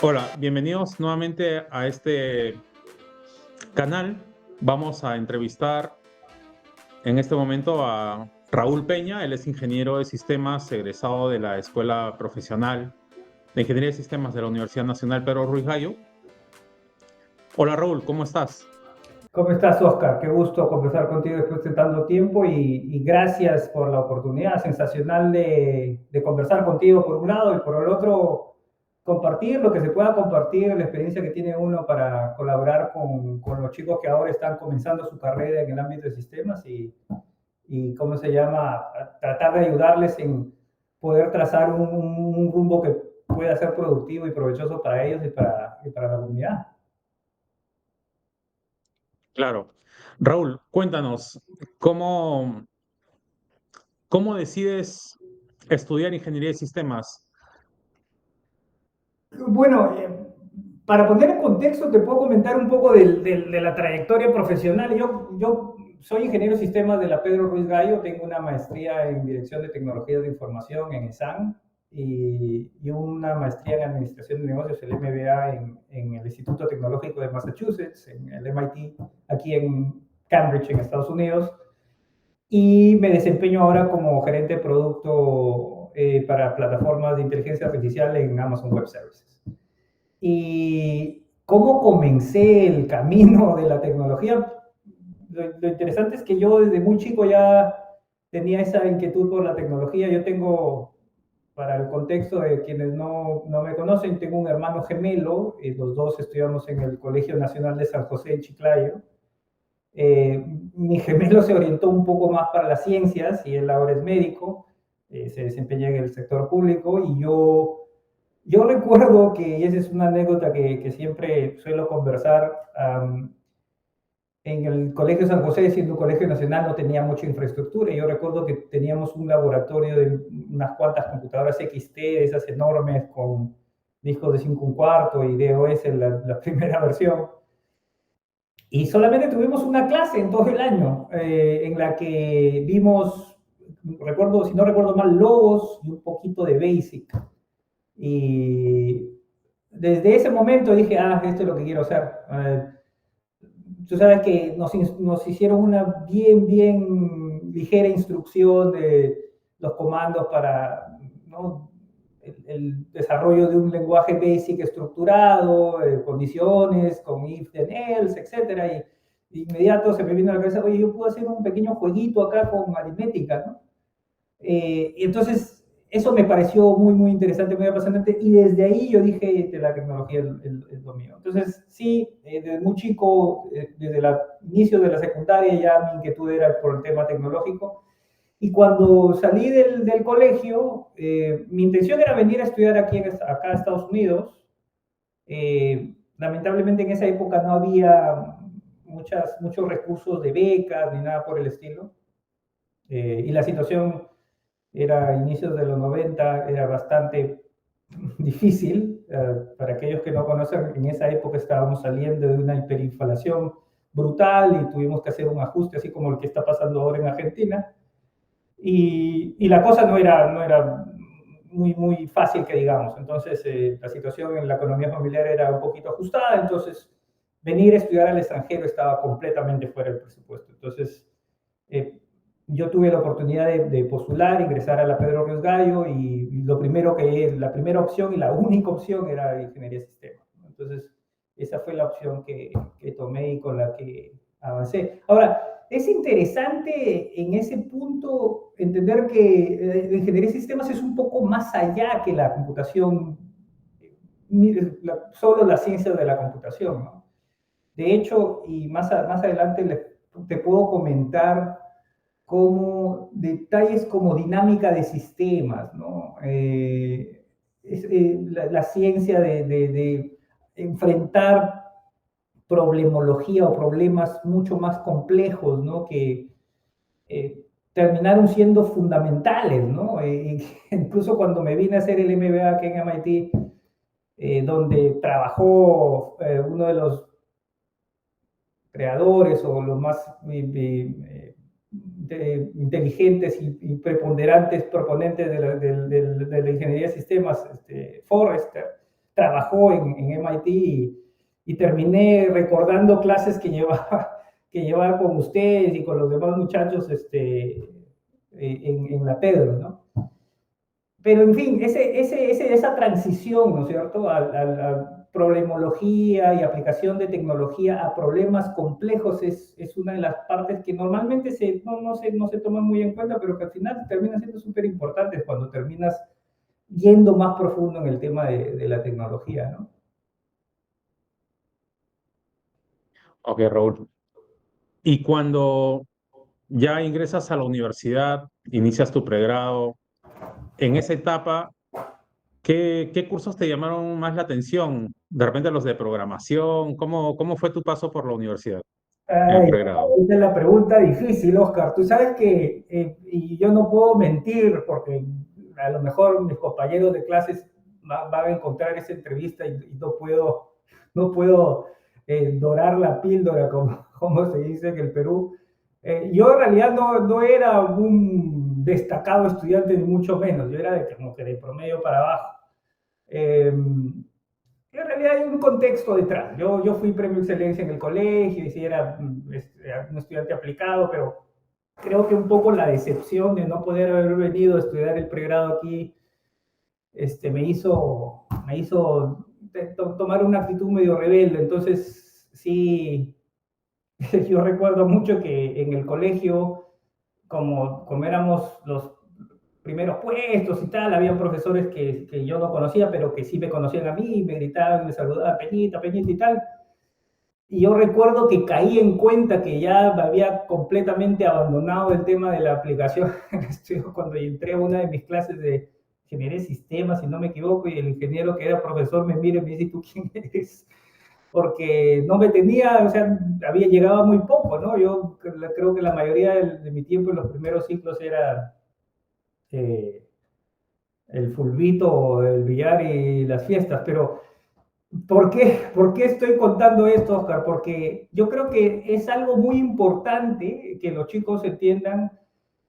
Hola, bienvenidos nuevamente a este canal. Vamos a entrevistar en este momento a Raúl Peña. Él es ingeniero de sistemas, egresado de la Escuela Profesional de Ingeniería de Sistemas de la Universidad Nacional Pedro Ruiz Gallo. Hola Raúl, ¿cómo estás? ¿Cómo estás, Oscar? Qué gusto conversar contigo después de tanto tiempo y gracias por la oportunidad sensacional de conversar contigo por un lado y por el otro compartir lo que se pueda compartir, la experiencia que tiene uno para colaborar con los chicos que ahora están comenzando su carrera en el ámbito de sistemas y ¿cómo se llama? Tratar de ayudarles en poder trazar un rumbo que pueda ser productivo y provechoso para ellos y para la comunidad. Claro. Raúl, cuéntanos, ¿cómo, cómo decides estudiar ingeniería de sistemas? Bueno, para poner en contexto, te puedo comentar un poco de la trayectoria profesional. Yo soy ingeniero de sistemas de la Pedro Ruiz Gallo, tengo una maestría en Dirección de Tecnologías de Información en ESAN y una maestría en Administración de Negocios, el MBA en el Instituto Tecnológico de Massachusetts, en el MIT, aquí en Cambridge, en Estados Unidos. Y me desempeño ahora como gerente de producto para plataformas de inteligencia artificial en Amazon Web Services. ¿Y cómo comencé el camino de la tecnología? Lo interesante es que yo desde muy chico ya tenía esa inquietud por la tecnología. Yo tengo, para el contexto de quienes no me conocen, tengo un hermano gemelo, los dos estudiamos en el Colegio Nacional de San José en Chiclayo. Mi gemelo se orientó un poco más para las ciencias y él ahora es médico, se desempeña en el sector público y yo recuerdo que, y esa es una anécdota que siempre suelo conversar, en el Colegio San José, siendo un colegio nacional, no tenía mucha infraestructura. Y yo recuerdo que teníamos un laboratorio de unas cuantas computadoras XT, de esas enormes, con discos de 5 1/4 y DOS, la primera versión. Y solamente tuvimos una clase en todo el año en la que vimos, recuerdo, si no recuerdo mal, logos y un poquito de Basic. Y desde ese momento dije, esto es lo que quiero hacer. Tú sabes que nos hicieron una bien ligera instrucción de los comandos para, ¿no?, el desarrollo de un lenguaje BASIC estructurado, condiciones, con if, then, else, etc. Y de inmediato se me vino a la cabeza, oye, yo puedo hacer un pequeño jueguito acá con aritmética, ¿no? Y entonces, eso me pareció muy interesante, muy apasionante, y desde ahí yo dije que la tecnología es lo mío. Entonces, sí, desde muy chico, desde el inicio de la secundaria, ya mi inquietud era por el tema tecnológico. Y cuando salí del colegio, mi intención era venir a estudiar acá a Estados Unidos. Lamentablemente en esa época no había muchos recursos de becas ni nada por el estilo. Y la situación era inicios de los 90, era bastante difícil. Para aquellos que no conocen, en esa época estábamos saliendo de una hiperinflación brutal y tuvimos que hacer un ajuste, así como el que está pasando ahora en Argentina. Y la cosa no era muy fácil, que digamos. Entonces, la situación en la economía familiar era un poquito ajustada, entonces venir a estudiar al extranjero estaba completamente fuera del presupuesto. Entonces, eh, yo tuve la oportunidad de postular, ingresar a la Pedro Ríos Gallo y la primera opción y la única opción era ingeniería de sistemas. Entonces, esa fue la opción que tomé y con la que avancé. Ahora, es interesante en ese punto entender que la ingeniería de sistemas es un poco más allá que la computación, solo la ciencia de la computación, ¿no? De hecho, y más adelante te puedo comentar como detalles como dinámica de sistemas, ¿no? La ciencia de enfrentar problemología o problemas mucho más complejos, ¿no? Que terminaron siendo fundamentales, ¿no? Incluso cuando me vine a hacer el MBA aquí en MIT, donde trabajó uno de los creadores o los más inteligentes y preponderantes proponentes de la ingeniería de sistemas, Forrester, trabajó en MIT y terminé recordando clases que llevaba con ustedes y con los demás muchachos en la Pedro, ¿no? Pero en fin, esa transición, ¿no es cierto?, a problemología y aplicación de tecnología a problemas complejos es una de las partes que normalmente no se toman muy en cuenta, pero que al final terminan siendo súper importantes cuando terminas yendo más profundo en el tema de la tecnología, ¿no? Ok, Raúl. Y cuando ya ingresas a la universidad, inicias tu pregrado, en esa etapa, ¿qué cursos te llamaron más la atención? De repente los de programación, ¿cómo fue tu paso por la universidad en el Ay, pregrado? esa es la pregunta difícil, Oscar. Tú sabes que, y yo no puedo mentir porque a lo mejor mis compañeros de clases van a encontrar esa entrevista y no puedo dorar la píldora, como se dice en el Perú. Yo en realidad no era un destacado estudiante, ni mucho menos. Yo era como que de promedio para abajo. Eh, en realidad hay un contexto detrás. Yo fui premio excelencia en el colegio y sí era un estudiante aplicado, pero creo que un poco la decepción de no poder haber venido a estudiar el pregrado aquí me hizo tomar una actitud medio rebelde. Entonces, sí, yo recuerdo mucho que en el colegio, como éramos los primeros puestos y tal, había profesores que yo no conocía, pero que sí me conocían a mí, me gritaban, me saludaban, Peñita, Peñita y tal. Y yo recuerdo que caí en cuenta que ya había completamente abandonado el tema de la aplicación en estudio cuando entré a una de mis clases de ingeniería de sistemas, si no me equivoco, y el ingeniero que era profesor me mira y me dice, ¿tú quién eres? Porque no me tenía, o sea, había llegado muy poco, ¿no? Yo creo que la mayoría de mi tiempo en los primeros ciclos era eh, el fulbito, el billar y las fiestas, pero ¿por qué estoy contando esto, Oscar? Porque yo creo que es algo muy importante que los chicos entiendan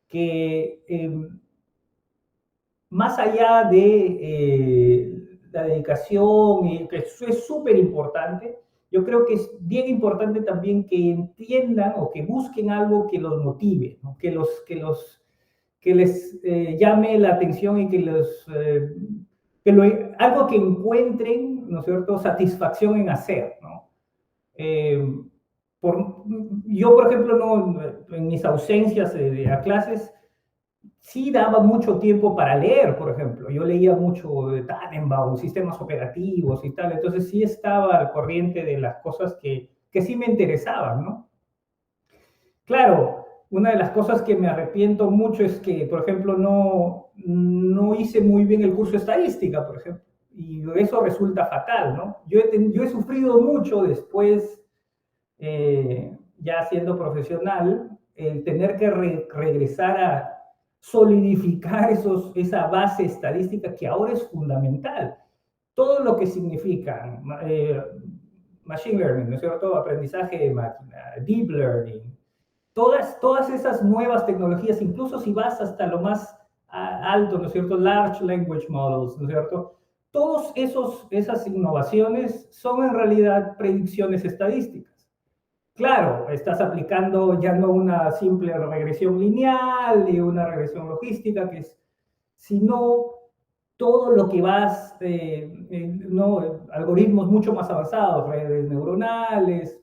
que más allá de la dedicación, y que eso es súper importante, yo creo que es bien importante también que entiendan o que busquen algo que los motive, ¿no? Que les llame la atención y algo que encuentren, ¿no es cierto?, satisfacción en hacer, ¿no? Eh, yo, por ejemplo, no, en mis ausencias a clases, sí daba mucho tiempo para leer, por ejemplo. Yo leía mucho de Tannenbaum, sistemas operativos y tal, entonces sí estaba al corriente de las cosas que sí me interesaban, ¿no? Claro, una de las cosas que me arrepiento mucho es que, por ejemplo, no hice muy bien el curso de estadística, por ejemplo, y eso resulta fatal, ¿no? Yo he sufrido mucho después, ya siendo profesional, el tener que regresar a solidificar esa base estadística que ahora es fundamental. Todo lo que significa machine learning, ¿no es cierto? Aprendizaje de máquina, deep learning, todas esas nuevas tecnologías, incluso si vas hasta lo más alto, ¿no es cierto? Large language models, ¿no es cierto? Todas esas innovaciones son en realidad predicciones estadísticas. Claro, estás aplicando ya no una simple regresión lineal ni una regresión logística, sino todo lo que no, algoritmos mucho más avanzados, redes neuronales,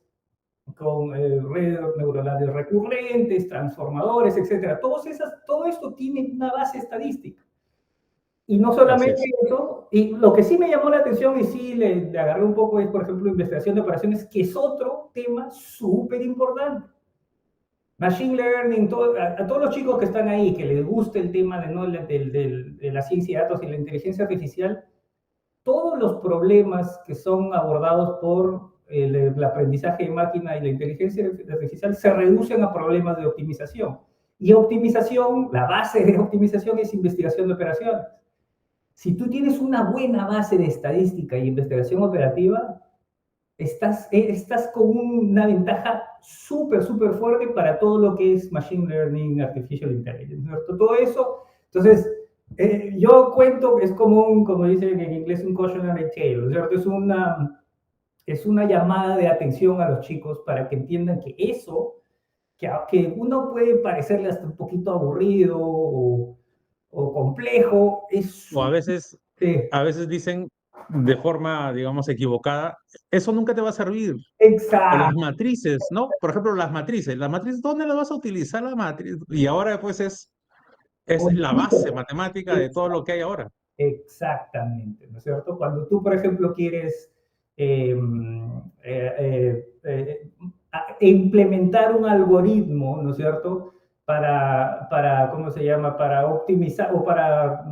con redes neuronales recurrentes, transformadores, etcétera. Todo esto tiene una base estadística. Y no Así solamente es. eso, y lo que sí me llamó la atención y sí le agarré un poco es, por ejemplo, investigación de operaciones, que es otro tema súper importante. Machine learning, a todos los chicos que están ahí, que les gusta el tema de la ciencia de datos y la inteligencia artificial, todos los problemas que son abordados por el aprendizaje de máquina y la inteligencia artificial se reducen a problemas de optimización. Y optimización, la base de optimización es investigación de operaciones. Si tú tienes una buena base de estadística y investigación operativa, estás con una ventaja súper fuerte para todo lo que es Machine Learning, Artificial Intelligence, ¿cierto? Todo eso, entonces, Yo cuento, es como como dicen en inglés, un cautionary tale, ¿no es cierto? Es una llamada de atención a los chicos para que entiendan que eso, que uno puede parecerle hasta un poquito aburrido o complejo, es O súper a veces dicen de forma, digamos, equivocada, eso nunca te va a servir. O las exacto. matrices, ¿no? Por ejemplo, las matrices, ¿dónde las vas a utilizar la matriz? Y ahora pues es la base matemática de todo lo que hay ahora. Exactamente, ¿no es cierto? Cuando tú, por ejemplo, quieres eh, implementar un algoritmo, ¿no es cierto? ¿Cómo se llama? Para optimizar o para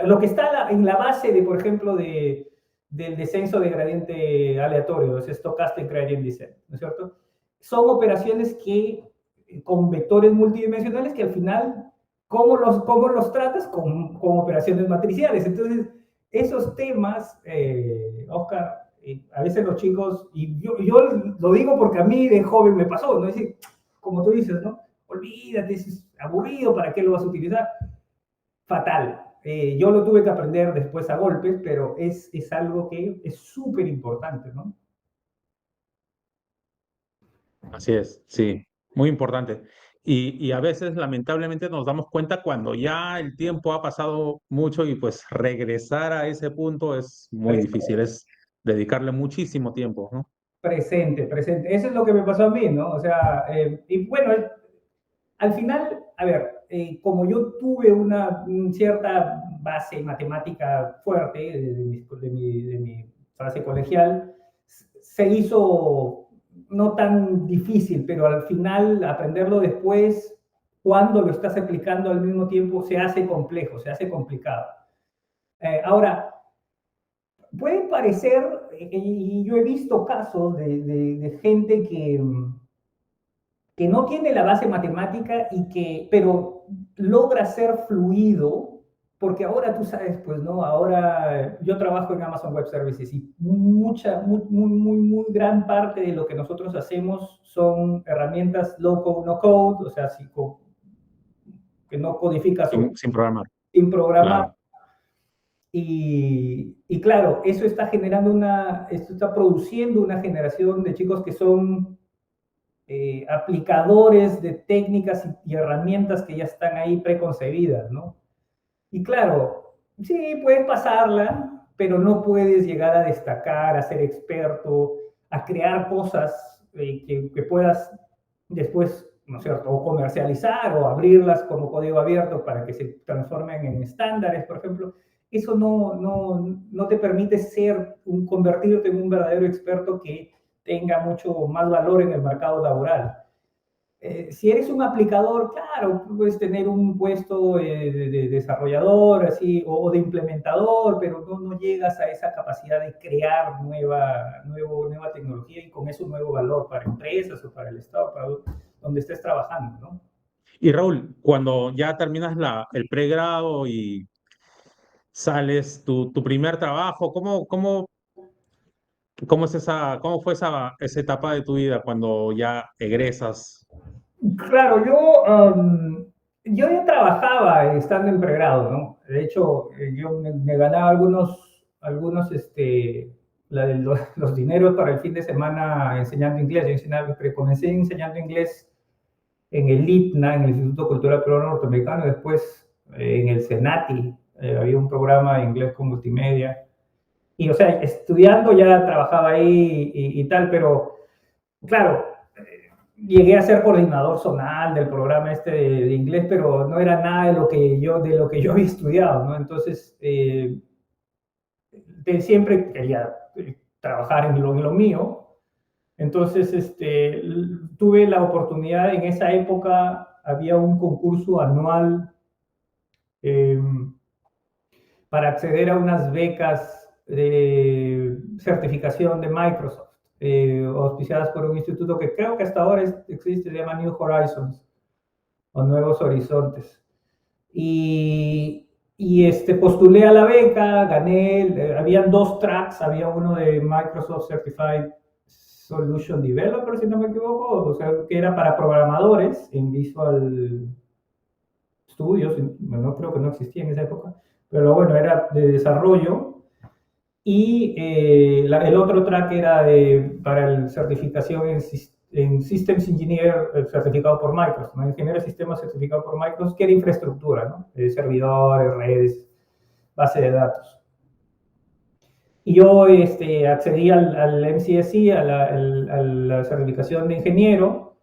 lo que está en la base de, por ejemplo, del descenso de gradiente aleatorio, es Stochastic Gradient Descent, ¿no es cierto? Son operaciones que, con vectores multidimensionales que al final cómo los tratas con operaciones matriciales. Entonces, esos temas, Oscar, a veces los chicos, y yo lo digo porque a mí de joven me pasó, ¿no? Es decir, como tú dices, ¿no? Olvídate, es aburrido, ¿para qué lo vas a utilizar? Fatal. Yo lo tuve que aprender después a golpes, pero es algo que es súper importante, ¿no? Así es, sí, muy importante. Y a veces, lamentablemente, nos damos cuenta cuando ya el tiempo ha pasado mucho y pues regresar a ese punto es muy difícil, es dedicarle muchísimo tiempo, ¿no? Presente, presente. Eso es lo que me pasó a mí, ¿no? O sea, y bueno, al final, a ver, como yo tuve una cierta base matemática fuerte de mi fase colegial, se hizo no tan difícil, pero al final aprenderlo después, cuando lo estás aplicando al mismo tiempo, se hace complejo, se hace complicado. Ahora, puede parecer, y yo he visto casos de gente que no tiene la base matemática pero logra ser fluido, porque ahora tú sabes, pues, ¿no? Ahora yo trabajo en Amazon Web Services y muy gran parte de lo que nosotros hacemos son herramientas low code, no code, o sea, que no codificas Sin programar, sin programar. claro. Y claro, eso está generando esto está produciendo una generación de chicos que son aplicadores de técnicas y herramientas que ya están ahí preconcebidas, ¿no? Y claro, sí, puedes pasarla, pero no puedes llegar a destacar, a ser experto, a crear cosas que puedas después, ¿no es cierto?, o comercializar o abrirlas como código abierto para que se transformen en estándares, por ejemplo. Eso no te permite convertirte en un verdadero experto que tenga mucho más valor en el mercado laboral. Si eres un aplicador, claro, puedes tener un puesto de desarrollador así, o de implementador, pero no llegas a esa capacidad de crear nueva tecnología y con eso nuevo valor para empresas o para el Estado, para donde estés trabajando, ¿no? Y Raúl, cuando ya terminas el pregrado y sales tu primer trabajo, ¿cómo es cómo fue esa etapa de tu vida cuando ya egresas? Claro, yo ya trabajaba estando en pregrado, ¿no? De hecho, yo me ganaba los dineros para el fin de semana enseñando inglés. Comencé enseñando inglés en el IPNA, en el Instituto Cultural Peruano Norteamericano, y después en el CENATI, había un programa de inglés con multimedia. Y, o sea, estudiando ya trabajaba ahí y tal, pero claro, llegué a ser coordinador zonal del programa este de inglés, pero no era nada de lo que yo había estudiado, ¿no? Entonces, siempre quería trabajar en lo mío. Entonces, tuve la oportunidad, en esa época había un concurso anual eh, para acceder a unas becas de certificación de Microsoft, auspiciadas por un instituto que creo que hasta ahora existe, se llama New Horizons, o Nuevos Horizontes. Postulé a la beca, gané, habían dos tracks, había uno de Microsoft Certified Solution Developer, si no me equivoco, o sea, que era para programadores en Visual Studios, no creo que no existía en esa época, pero bueno, era de desarrollo. Y el otro track era para la certificación en Systems Engineer, certificado por Microsoft, ¿no? Ingeniero de sistemas certificado por Microsoft, que era infraestructura, ¿no? Servidores, redes, base de datos. Y yo accedí al MCSE, a la certificación de ingeniero,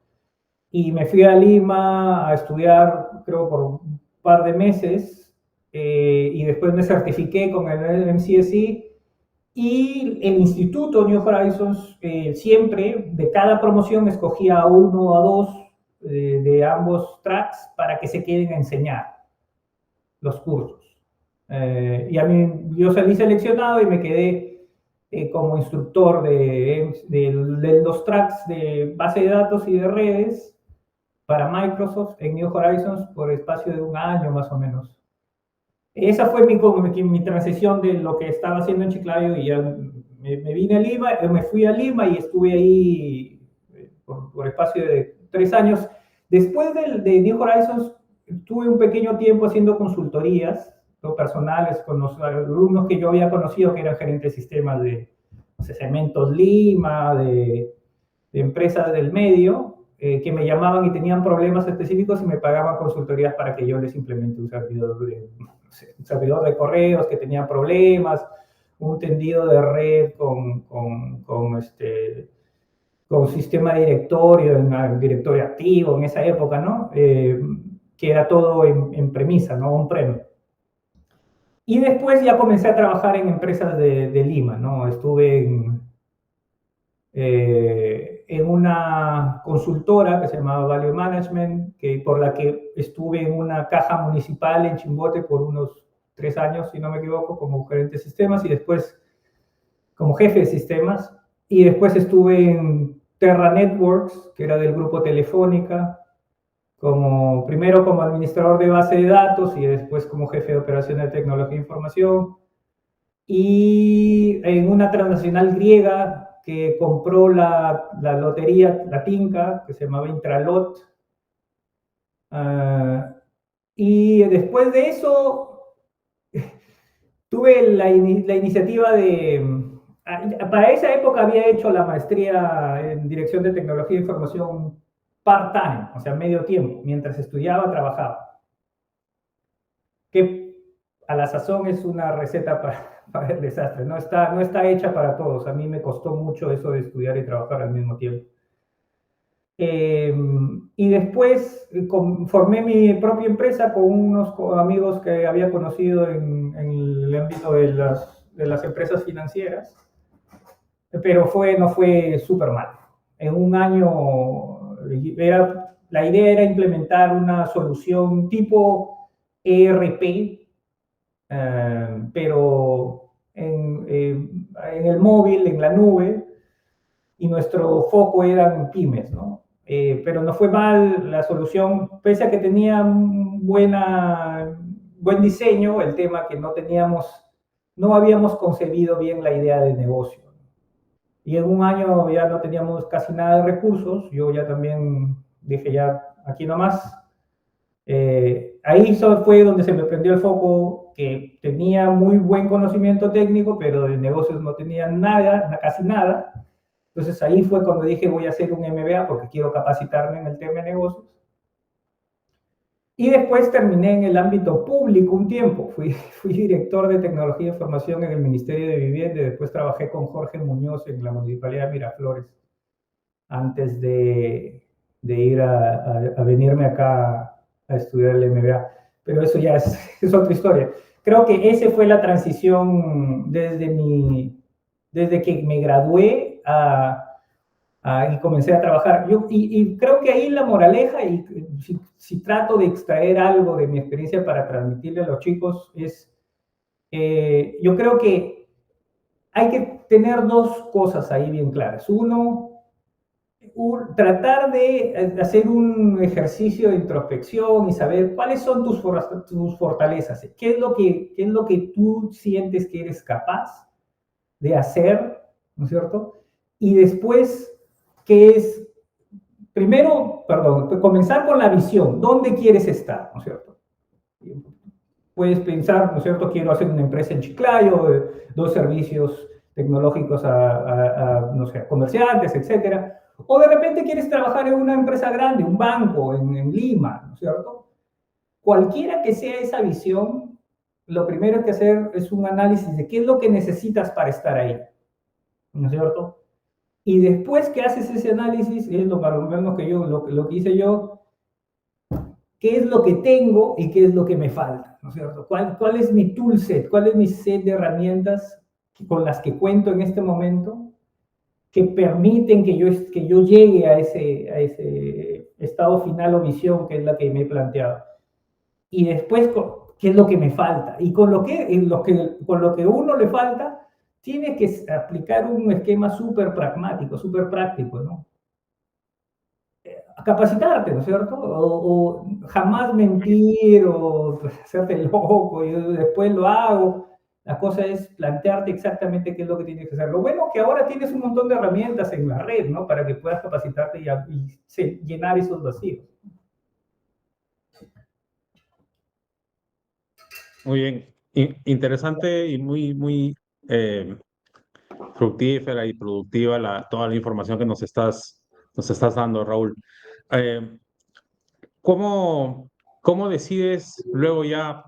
y me fui a Lima a estudiar, creo, por un par de meses, y después me certifiqué con el MCSE. Y el instituto New Horizons siempre, de cada promoción, escogía a uno o a dos de ambos tracks para que se queden a enseñar los cursos. Y a mí, yo salí seleccionado y me quedé como instructor de los tracks de base de datos y de redes para Microsoft en New Horizons por espacio de un año más o menos. Esa fue mi transición de lo que estaba haciendo en Chiclayo, y ya me vine a Lima, me fui a Lima y estuve ahí por espacio de 3 años. Después de New Horizons, tuve un pequeño tiempo haciendo consultorías personales con los alumnos que yo había conocido, que eran gerentes de sistemas de Cementos Lima, de empresas del medio, que me llamaban y tenían problemas específicos y me pagaban consultorías para que yo les implemente un servidor de correos que tenía problemas, un tendido de red con sistema de directorio, en directorio activo en esa época, ¿no? Que era todo en premisa, ¿no? On-prem. Y después ya comencé a trabajar en empresas de Lima, ¿no? Estuve en una consultora que se llamaba Value Management, por la que estuve en una caja municipal en Chimbote por unos 3 años, si no me equivoco, como gerente de sistemas, y después como jefe de sistemas. Y después estuve en Terra Networks, que era del grupo Telefónica, primero como administrador de base de datos y después como jefe de operaciones de tecnología e información. Y en una transnacional griega que compró la lotería, la Tinca, que se llamaba Intralot. Y después de eso, tuve la iniciativa para esa época había hecho la maestría en Dirección de Tecnología e Información part-time, o sea, medio tiempo. Mientras estudiaba, trabajaba. Que a la sazón es una receta para el desastre. No está hecha para todos. A mí me costó mucho eso de estudiar y trabajar al mismo tiempo. Y después formé mi propia empresa con unos amigos que había conocido en el ámbito de las empresas financieras, pero no fue súper mal. En un año la idea era implementar una solución tipo ERP, pero en el móvil, en la nube, y nuestro foco eran pymes, ¿no? Pero no fue mal la solución, pese a que tenía buen diseño, el tema que no habíamos concebido bien la idea de negocio. Y en un año ya no teníamos casi nada de recursos, yo ya también dije ya aquí nomás. Ahí fue donde se me prendió el foco, que tenía muy buen conocimiento técnico, pero de negocios no tenía nada, casi nada. Entonces ahí fue cuando dije voy a hacer un MBA porque quiero capacitarme en el tema de negocios. Y después terminé en el ámbito público un tiempo. Fui director de tecnología e información en el Ministerio de Vivienda y después trabajé con Jorge Muñoz en la Municipalidad de Miraflores antes de ir a venirme acá a estudiar el MBA. Pero eso ya es otra historia. Creo que esa fue la transición desde que me gradué y comencé a trabajar. Y creo que ahí la moraleja, y si trato de extraer algo de mi experiencia para transmitirle a los chicos, es, yo creo que hay que tener 2 cosas ahí bien claras. Uno, tratar de hacer un ejercicio de introspección y saber cuáles son tus fortalezas, qué es lo que tú sientes que eres capaz de hacer, ¿no es cierto? Y después, comenzar con la visión, ¿dónde quieres estar? ¿No es cierto? Puedes pensar, ¿no es cierto?, quiero hacer una empresa en Chiclayo, 2 servicios tecnológicos no sé, a comerciantes, etcétera. O de repente quieres trabajar en una empresa grande, un banco en Lima, ¿no es cierto? Cualquiera que sea esa visión, lo primero que hacer es un análisis de qué es lo que necesitas para estar ahí, ¿no es cierto? Y después que haces ese análisis, es lo para lo menos que yo, lo que hice yo, qué es lo que tengo y qué es lo que me falta, ¿no es cierto? ¿Cuál es mi toolset? ¿Cuál es mi set de herramientas con las que cuento en este momento que permiten que yo llegue a ese estado final o visión que es la que me he planteado? Y después, ¿qué es lo que me falta? Y con lo que uno le falta, tiene que aplicar un esquema súper pragmático, súper práctico, ¿no? Capacitarte, ¿no es cierto? O jamás mentir o hacerte loco y después lo hago. La cosa es plantearte exactamente qué es lo que tienes que hacer. Lo bueno es que ahora tienes un montón de herramientas en la red, ¿no? Para que puedas capacitarte y llenar esos vacíos. Muy bien. Interesante y muy eh, fructífera y productiva toda la información que nos estás dando, Raúl. Eh, ¿cómo decides luego ya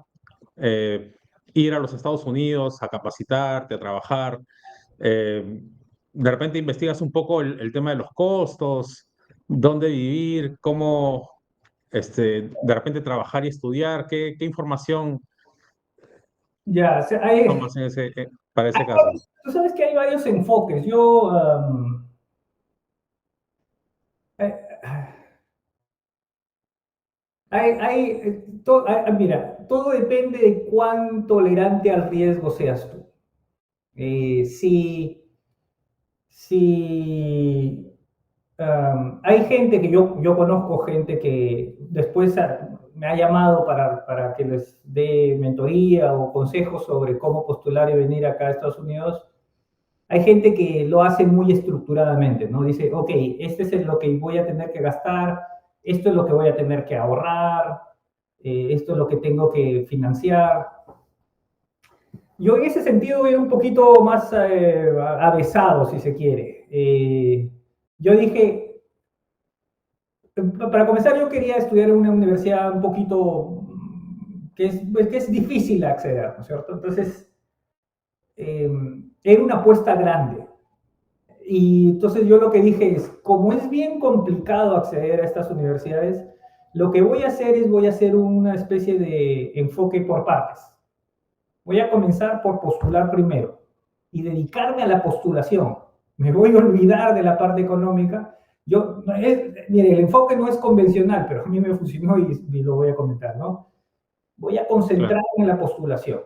eh, ir a los Estados Unidos a capacitarte, a trabajar? De repente investigas un poco el tema de los costos, dónde vivir, cómo de repente trabajar y estudiar, qué información Ya, tomas para ese caso. tú sabes que hay varios enfoques. Yo, eh, mira, todo depende de cuán tolerante al riesgo seas tú. Si hay gente que yo conozco, gente que después me ha llamado para que les dé mentoría o consejos sobre cómo postular y venir acá a Estados Unidos. Hay gente que lo hace muy estructuradamente, ¿no? Dice, ok, este es lo que voy a tener que gastar, esto es lo que voy a tener que ahorrar, esto es lo que tengo que financiar. Yo en ese sentido voy un poquito más avesado, si se quiere. Yo dije, para comenzar, yo quería estudiar en una universidad un poquito pues, que es difícil acceder, ¿no es cierto? Entonces, era una apuesta grande. Y entonces yo lo que dije es, como es bien complicado acceder a estas universidades, lo que voy a hacer es voy a hacer una especie de enfoque por partes. Voy a comenzar por postular primero y dedicarme a la postulación. Me voy a olvidar de la parte económica. Mire, el enfoque no es convencional, pero a mí me funcionó y lo voy a comentar, ¿no? Voy a concentrarme Claro. en la postulación.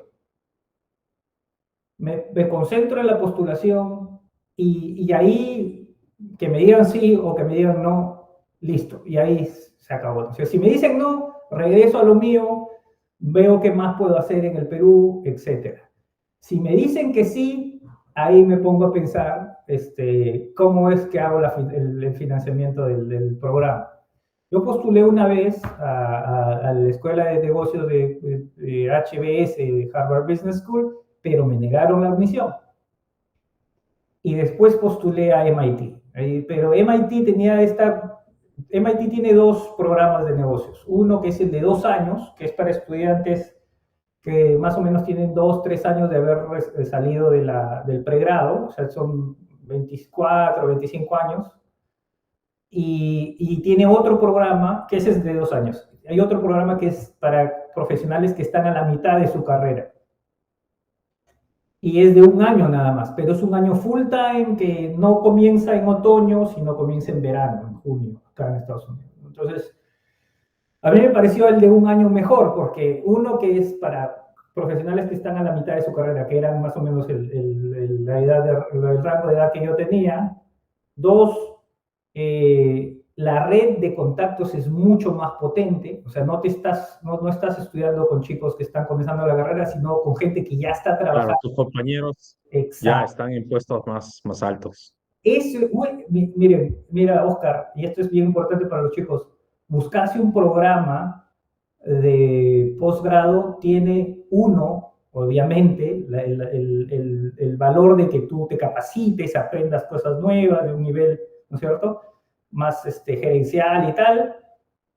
Me concentro en la postulación y ahí que me digan sí o que me digan no, listo, y ahí se acabó. O sea, si me dicen no, regreso a lo mío, veo qué más puedo hacer en el Perú, etcétera. Si me dicen que sí, ahí me pongo a pensar cómo es que hago el financiamiento del programa. Yo postulé una vez a la Escuela de Negocios de HBS, de Harvard Business School, pero me negaron la admisión. Y después postulé a MIT. Pero MIT tiene 2 programas de negocios. Uno que es el de 2 años, que es para estudiantes que más o menos tienen 2, 3 años de haber salido del pregrado, o sea, son 24, 25 años. Y tiene otro programa, que ese es de 2 años. Hay otro programa que es para profesionales que están a la mitad de su carrera. Y es de 1 año nada más, pero es un año full time que no comienza en otoño, sino comienza en verano, en junio, acá en Estados Unidos. Entonces, a mí me pareció el de 1 año mejor, porque uno que es para profesionales que están a la mitad de su carrera, que eran más o menos el rango de edad que yo tenía. 2, la red de contactos es mucho más potente, o sea, no estás estudiando con chicos que están comenzando la carrera, sino con gente que ya está Claro, trabajando. tus compañeros ya Exacto. están en puestos más altos. Mira, Oscar, y esto es bien importante para los chicos, buscarse un programa de posgrado tiene uno, obviamente, el valor de que tú te capacites, aprendas cosas nuevas de un nivel, ¿no es cierto?, más gerencial y tal,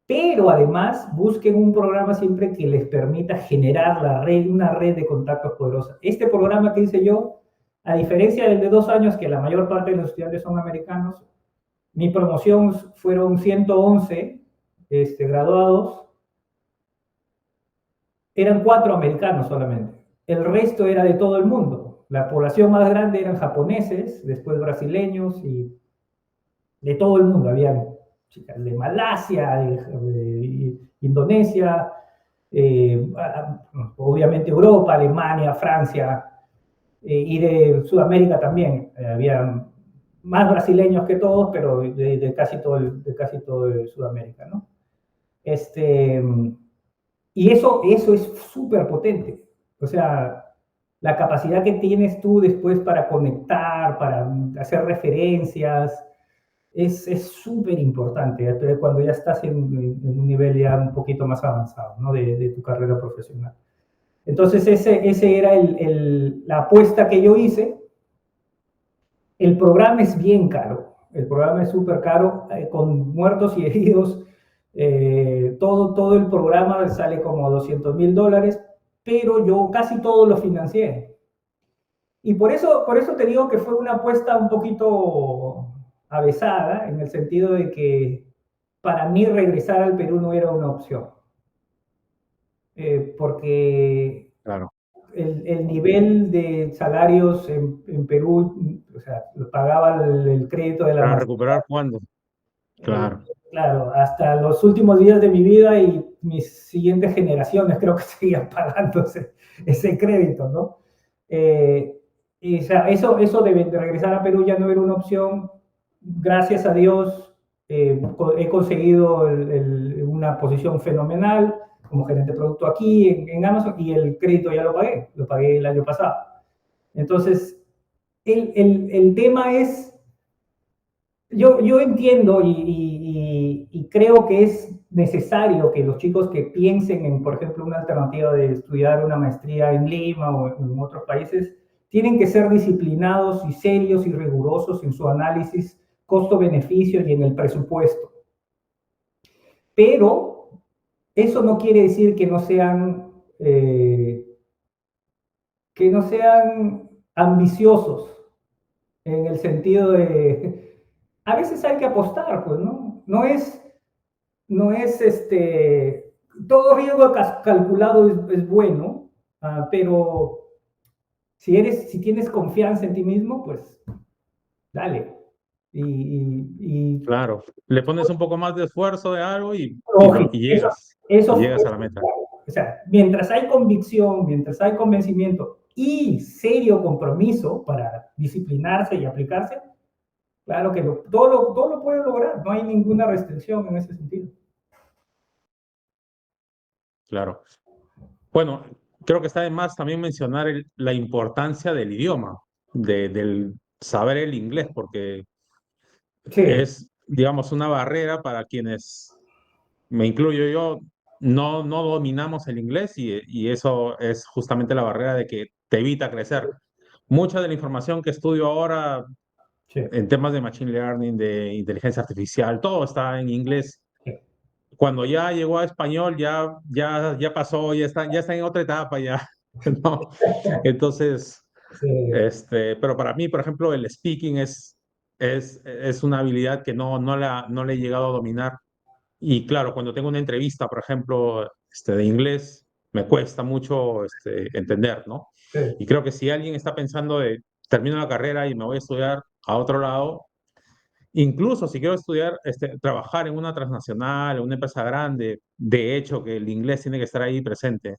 pero además busquen un programa siempre que les permita generar una red de contactos poderosa. Este programa que hice yo, a diferencia del de 2 años, que la mayor parte de los estudiantes son americanos, mi promoción fueron 111 graduados, eran 4 americanos solamente. El resto era de todo el mundo. La población más grande eran japoneses, después brasileños y de todo el mundo. Habían chicas de Malasia, de Indonesia, obviamente Europa, Alemania, Francia, y de Sudamérica también. Había más brasileños que todos, pero de casi todo de Sudamérica, ¿no? Y eso es súper potente. O sea, la capacidad que tienes tú después para conectar, para hacer referencias, es súper importante cuando ya estás en un nivel ya un poquito más avanzado, ¿no?, de tu carrera profesional. Entonces, ese era la apuesta que yo hice. El programa es bien caro, el programa es súper caro, con muertos y heridos. Todo el programa sale como $200,000, pero yo casi todo lo financié. Y por eso te digo que fue una apuesta un poquito avesada, en el sentido de que para mí regresar al Perú no era una opción. Porque Claro. el nivel de salarios en Perú, o sea, pagaba el crédito de la ¿Para maestría. recuperar cuándo? Claro. Claro, hasta los últimos días de mi vida y mis siguientes generaciones creo que seguían pagando ese crédito, ¿no? Y, o sea, eso de regresar a Perú ya no era una opción. Gracias a Dios he conseguido una posición fenomenal como gerente de producto aquí en Amazon, y el crédito ya lo pagué el año pasado. Entonces, el tema es, yo entiendo y creo que es necesario que los chicos que piensen en, por ejemplo, una alternativa de estudiar una maestría en Lima o en otros países, tienen que ser disciplinados y serios y rigurosos en su análisis costo-beneficio y en el presupuesto. Pero eso no quiere decir que no sean ambiciosos, en el sentido de, a veces hay que apostar, pues, ¿no? No es todo riesgo calculado es bueno, pero si tienes confianza en ti mismo, pues dale. Claro. Le pones un poco más de esfuerzo de algo y Eso, llegas. eso, Y llegas a la meta. o sea, mientras hay convicción, mientras hay convencimiento y serio compromiso para disciplinarse y aplicarse, claro que todo lo puede lograr, no hay ninguna restricción en ese sentido. Claro. Bueno, creo que está de más también mencionar la importancia del idioma, del saber el inglés, porque Sí, es, digamos, una barrera para quienes, me incluyo yo, no dominamos el inglés y eso es justamente la barrera de que te evita crecer. Mucha de la información que estudio ahora sí, en temas de machine learning, de inteligencia artificial, todo está en inglés. sí. Cuando ya llegó a español, ya pasó, ya está en otra etapa ya, ¿no? Entonces, Sí. pero para mí, por ejemplo, el speaking es una habilidad que no le he llegado a dominar. Y claro, cuando tengo una entrevista, por ejemplo, de inglés, me cuesta mucho entender, ¿no? Sí. Y creo que si alguien está pensando de termino la carrera y me voy a estudiar a otro lado, incluso si quiero estudiar, trabajar en una transnacional, en una empresa grande, de hecho que el inglés tiene que estar ahí presente.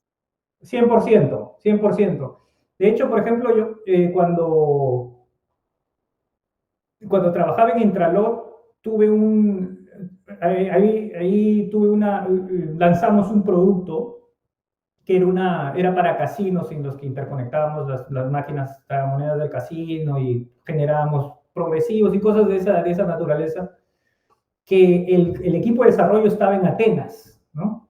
100%, 100%. De hecho, por ejemplo, yo cuando trabajaba en Intralot, ahí lanzamos un producto que era para casinos en los que interconectábamos las máquinas tragamonedas del casino y generábamos progresivos y cosas de esa naturaleza, que el equipo de desarrollo estaba en Atenas, ¿no?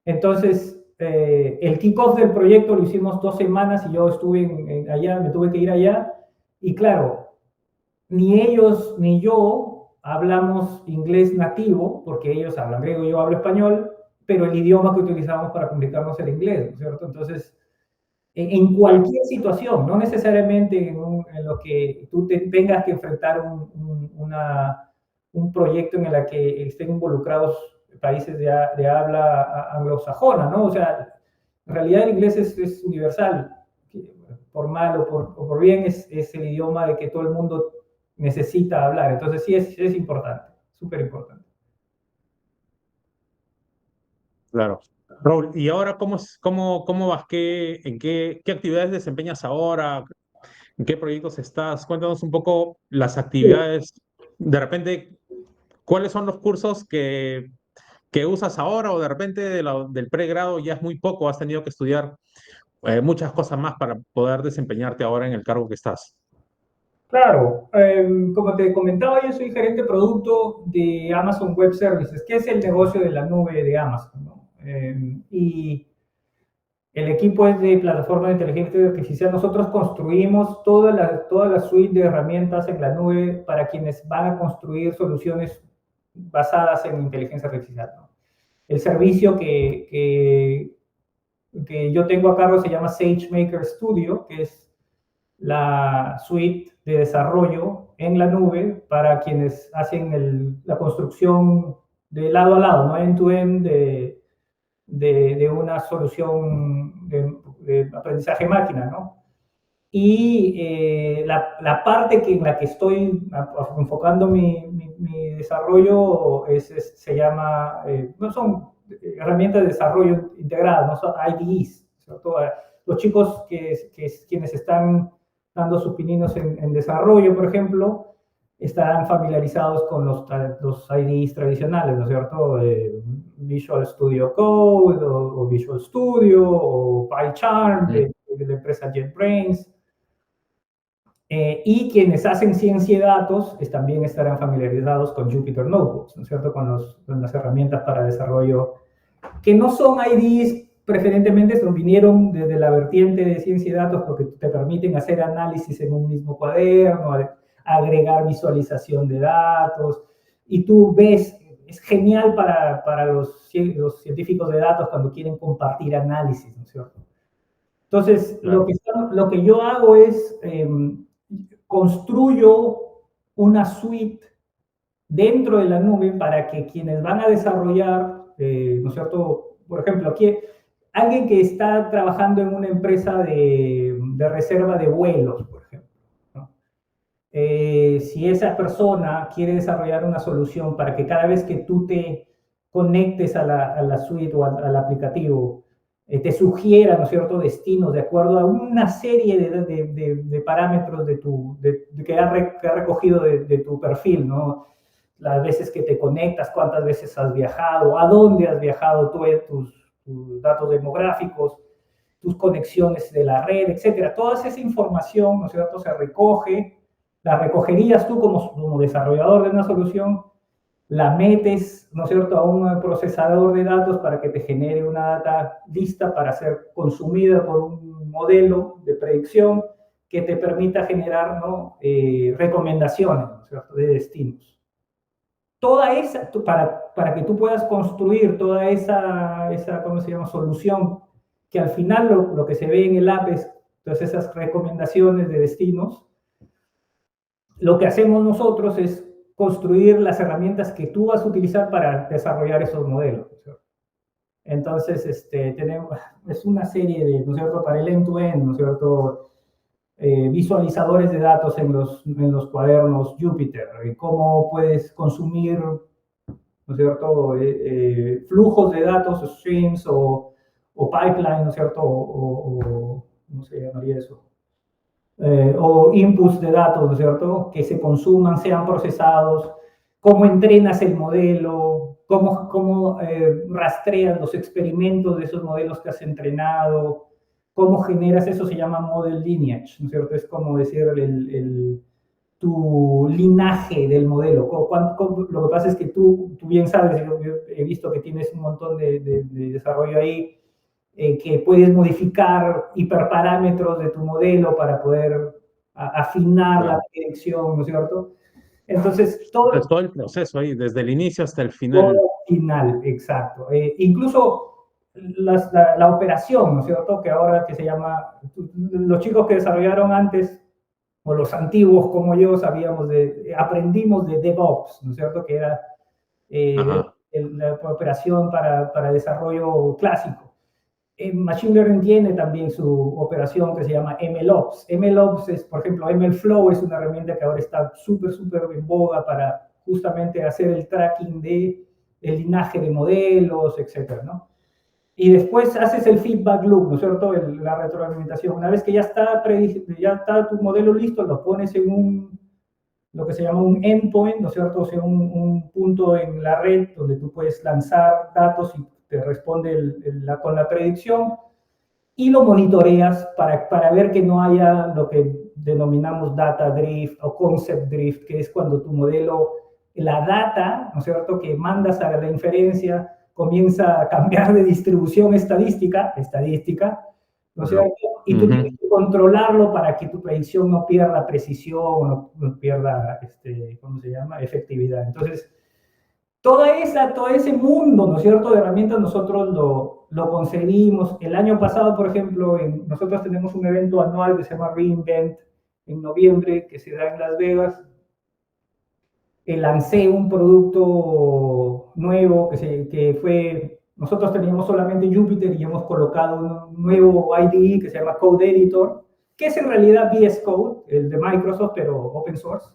Entonces, el kickoff del proyecto lo hicimos 2 semanas y yo estuve allá, me tuve que ir allá. Y claro, ni ellos ni yo hablamos inglés nativo, porque ellos hablan griego y yo hablo español, pero el idioma que utilizamos para comunicarnos era inglés, ¿no es cierto? Entonces, en cualquier situación, no necesariamente en lo que tú tengas que enfrentar un proyecto en el que estén involucrados países de habla anglosajona, ¿no? O sea, en realidad el inglés es universal, por mal o por bien es el idioma de que todo el mundo necesita hablar, entonces sí es importante, súper importante. Claro. Raúl, ¿y ahora cómo vas? ¿Qué actividades desempeñas ahora? ¿En qué proyectos estás? Cuéntanos un poco las Sí. actividades. De repente, ¿cuáles son los cursos que usas ahora o de repente del pregrado ya es muy poco? Has tenido que estudiar muchas cosas más para poder desempeñarte ahora en el cargo que estás. Claro, como te comentaba, yo soy gerente de producto de Amazon Web Services, que es el negocio de la nube de Amazon, ¿no? Y el equipo es de plataforma de inteligencia artificial. Nosotros construimos toda la suite de herramientas en la nube para quienes van a construir soluciones basadas en inteligencia artificial, ¿no? El servicio que yo tengo a cargo se llama SageMaker Studio, que es la suite de desarrollo en la nube para quienes hacen la construcción de lado a lado, ¿no? End-to-end de una solución de aprendizaje máquina, ¿no? Y la parte en la que estoy enfocando mi desarrollo se llama, no son herramientas de desarrollo integradas, no son IDEs, ¿cierto? Los chicos quienes están dando sus pininos en desarrollo, por ejemplo, estarán familiarizados con los IDEs tradicionales, ¿no es cierto? Visual Studio Code o Visual Studio o PyCharm de la empresa JetBrains. Y quienes hacen ciencia y datos también estarán familiarizados con Jupyter Notebooks, ¿no es cierto? Con las herramientas para desarrollo, que no son IDs preferentemente, vinieron desde la vertiente de ciencia y datos porque te permiten hacer análisis en un mismo cuaderno, agregar visualización de datos, y tú ves, es genial para los científicos de datos cuando quieren compartir análisis, ¿no es cierto? Entonces, Claro. lo que yo hago es construyo una suite dentro de la nube para que quienes van a desarrollar, ¿no es cierto? Por ejemplo, aquí alguien que está trabajando en una empresa de reserva de vuelos, por ejemplo, ¿no? Si esa persona quiere desarrollar una solución para que cada vez que tú te conectes a la suite o al aplicativo, te sugiera, ¿no es cierto?, destinos de acuerdo a una serie de parámetros que ha recogido de tu perfil, ¿no? Las veces que te conectas, cuántas veces has viajado, a dónde has viajado, tus datos demográficos, tus conexiones de la red, etcétera. Toda esa información, ¿no es cierto?, se recoge, la recogerías tú como desarrollador de una solución, la metes, ¿no es cierto?, a un procesador de datos para que te genere una data lista para ser consumida por un modelo de predicción que te permita generar, ¿no?, recomendaciones, ¿no es cierto?, de destinos. Toda esa, para que tú puedas construir toda esa ¿cómo se llama?, solución, que al final lo que se ve en el app es todas esas recomendaciones de destinos. Lo que hacemos nosotros es construir las herramientas que tú vas a utilizar para desarrollar esos modelos, ¿no? Entonces, es una serie de, ¿no es cierto?, para el end-to-end, ¿no es cierto?, visualizadores de datos en los cuadernos Jupyter, cómo puedes consumir, ¿no es cierto?, flujos de datos, streams o pipeline, ¿no es cierto?, ¿cómo se llamaría eso? O inputs de datos, ¿no es cierto?, que se consuman, sean procesados, cómo entrenas el modelo, cómo rastreas los experimentos de esos modelos que has entrenado, cómo generas, eso se llama model lineage, ¿no es cierto? Es como decir tu linaje del modelo. Lo que pasa es que tú bien sabes, yo he visto que tienes un montón de desarrollo ahí, que puedes modificar hiperparámetros de tu modelo para poder afinar la Claro. predicción, ¿no es cierto? Entonces, Entonces, todo el proceso ahí, desde el inicio hasta el final. todo final, exacto. Incluso la operación, ¿no es cierto? Que ahora que se llama, los chicos que desarrollaron antes, o los antiguos como yo, aprendimos de DevOps, ¿no es cierto? Que era Ajá. la operación para desarrollo clásico. Machine Learning tiene también su operación que se llama MLOps. MLOps es, por ejemplo, MLflow es una herramienta que ahora está súper en boga para justamente hacer el tracking de el linaje de modelos, etcétera, ¿no? Y después haces el feedback loop, ¿no es cierto? La retroalimentación. Una vez que ya está tu modelo listo, lo pones en lo que se llama un endpoint, ¿no es cierto? O sea, un punto en la red donde tú puedes lanzar datos y te responde con la predicción, y lo monitoreas para ver que no haya lo que denominamos data drift o concept drift, que es cuando tu modelo, la data, ¿no es cierto?, que mandas a la inferencia comienza a cambiar de distribución estadística, ¿no es cierto? Y tú tienes Ujú. que controlarlo para que tu predicción no pierda precisión o no pierda, ¿cómo se llama?, efectividad. Entonces, todo ese mundo, ¿no es cierto?, de herramientas nosotros lo concebimos. El año pasado, por ejemplo, nosotros tenemos un evento anual que se llama re:Invent en noviembre, que se da en Las Vegas. Lancé un producto nuevo nosotros teníamos solamente Jupyter y hemos colocado un nuevo IDE que se llama Code Editor, que es en realidad VS Code, el de Microsoft, pero open source.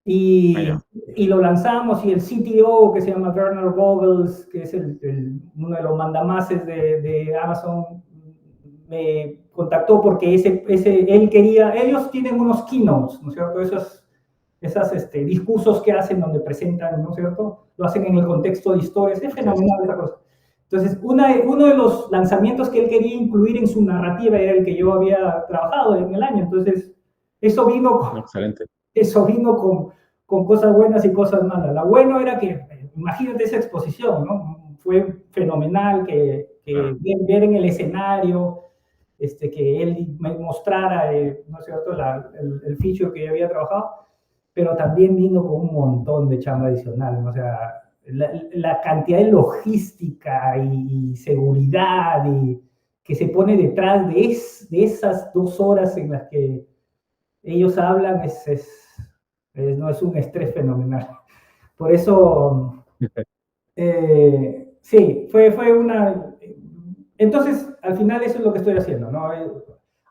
Allá. Y lo lanzamos y el CTO, que se llama Werner Vogels, que es uno de los mandamases de Amazon, me contactó porque él quería, ellos tienen unos keynotes, ¿no es cierto? Esos discursos que hacen donde presentan, ¿no es cierto? Lo hacen en el contexto de historias, es Sí, sí, fenomenal esa cosa. Entonces, uno de los lanzamientos que él quería incluir en su narrativa era el que yo había trabajado en el año. Entonces, eso vino no, con, excelente. eso vino con cosas buenas y cosas malas. Lo bueno era que, imagínate esa exposición, ¿no? Fue fenomenal que Claro. ver en el escenario, que él me mostrara, ¿no es cierto?, el feature que yo había trabajado, pero también vino con un montón de chamba adicional, ¿no? O sea, la cantidad de logística y seguridad que se pone detrás de esas 2 horas en las que ellos hablan, no es un estrés fenomenal. Por eso, sí, fue una... Entonces, al final eso es lo que estoy haciendo, ¿no?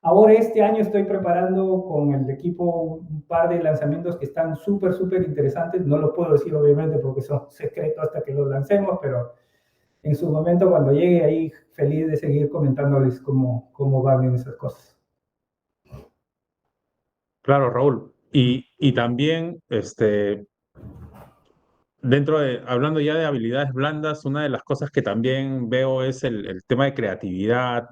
Ahora este año estoy preparando con el equipo un par de lanzamientos que están súper interesantes. No lo puedo decir obviamente porque son secretos hasta que los lancemos, pero en su momento cuando llegue ahí, feliz de seguir comentándoles cómo van en esas cosas. Claro, Raúl. Y también, hablando ya de habilidades blandas, una de las cosas que también veo es el tema de creatividad,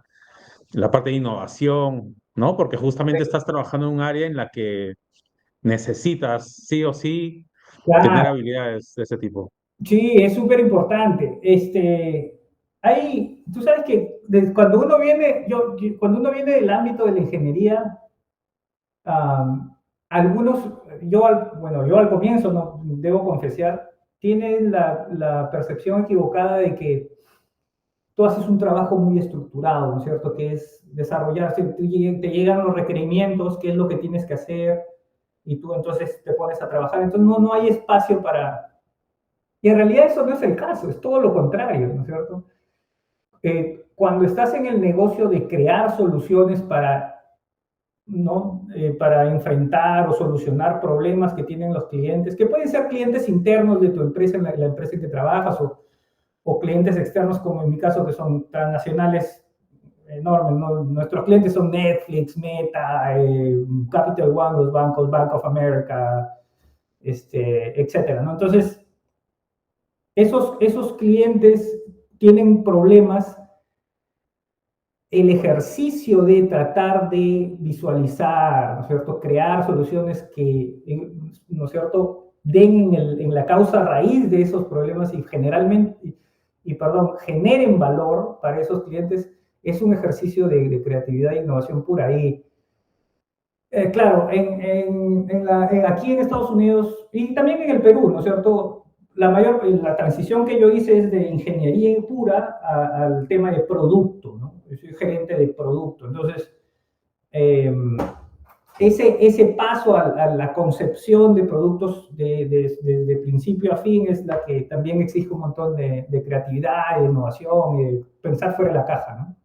la parte de innovación, ¿no? Porque justamente estás trabajando en un área en la que necesitas sí o sí tener Claro, habilidades de ese tipo. sí, es súper importante. Tú sabes que cuando uno viene del ámbito de la ingeniería, um, algunos, yo al comienzo, no, debo confesar, tienen la percepción equivocada de que tú haces un trabajo muy estructurado, ¿no es cierto? Que es desarrollarse, te llegan los requerimientos, qué es lo que tienes que hacer, y tú entonces te pones a trabajar. Entonces no hay espacio y en realidad eso no es el caso, es todo lo contrario, ¿no es cierto? Cuando estás en el negocio de crear soluciones ¿no? Para enfrentar o solucionar problemas que tienen los clientes, que pueden ser clientes internos de tu empresa, en la empresa en que trabajas, o clientes externos, como en mi caso, que son transnacionales enormes, ¿no? Nuestros clientes son Netflix, Meta, Capital One, los bancos, Bank of America, etcétera, ¿no? Entonces, esos clientes tienen problemas el ejercicio de tratar de visualizar, ¿no es cierto?, crear soluciones que, ¿no es cierto?, den en la causa raíz de esos problemas y generalmente, generen valor para esos clientes, es un ejercicio de creatividad e innovación pura. Y claro, aquí en Estados Unidos y también en el Perú, ¿no es cierto? La transición que yo hice es de ingeniería pura al tema de producto, ¿no? Yo soy gerente de producto. Entonces, eh, ese paso a la concepción de productos de principio a fin es la que también exige un montón de creatividad, de innovación, y de pensar fuera de la caja, ¿no?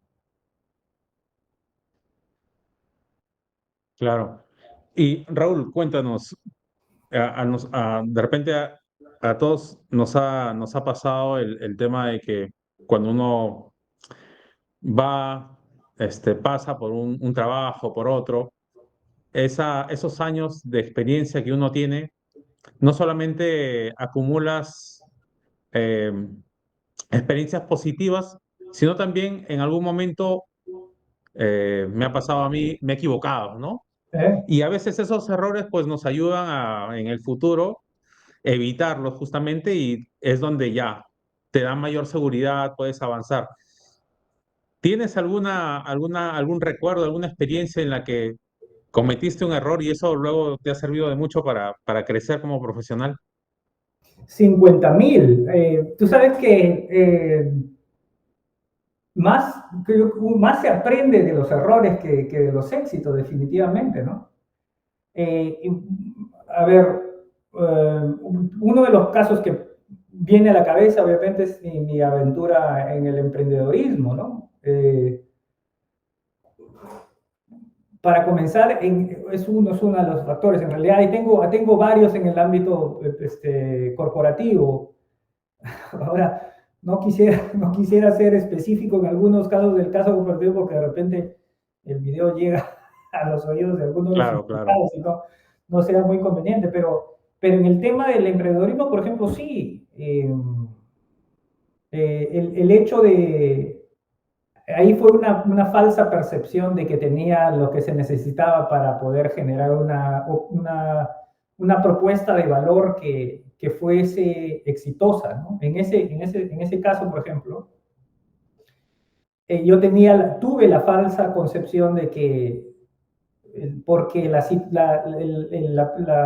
Claro. Y Raúl, cuéntanos, de repente a todos nos ha pasado el tema de que cuando uno va, pasa por un trabajo, por otro, esos años de experiencia que uno tiene, no solamente acumulas eh, experiencias positivas, sino también en algún momento me ha pasado a mí, me he equivocado, ¿no? ¿Eh? Y a veces esos errores pues nos ayudan en el futuro evitarlos justamente y es donde ya te da mayor seguridad, puedes avanzar. ¿Tienes algún recuerdo, alguna experiencia en la que cometiste un error y eso luego te ha servido de mucho para crecer como profesional? 50.000. Tú sabes que más, más se aprende de los errores que de los éxitos, definitivamente, ¿no? A ver, uno de los casos que viene a la cabeza, obviamente, es mi aventura en el emprendedorismo, ¿no? Para comenzar, es uno de los factores, en realidad, y tengo varios en el ámbito corporativo. Ahora, no quisiera ser específico en algunos casos del caso compartido porque de repente el video llega a los oídos de algunos de los Claro, claro. implicados y no sea muy conveniente, pero en el tema del emprendedorismo, por ejemplo, sí. El hecho de... Ahí fue una falsa percepción de que tenía lo que se necesitaba para poder generar una propuesta de valor que fuese exitosa, ¿no? En ese caso, por ejemplo, yo tuve la falsa concepción de que, porque la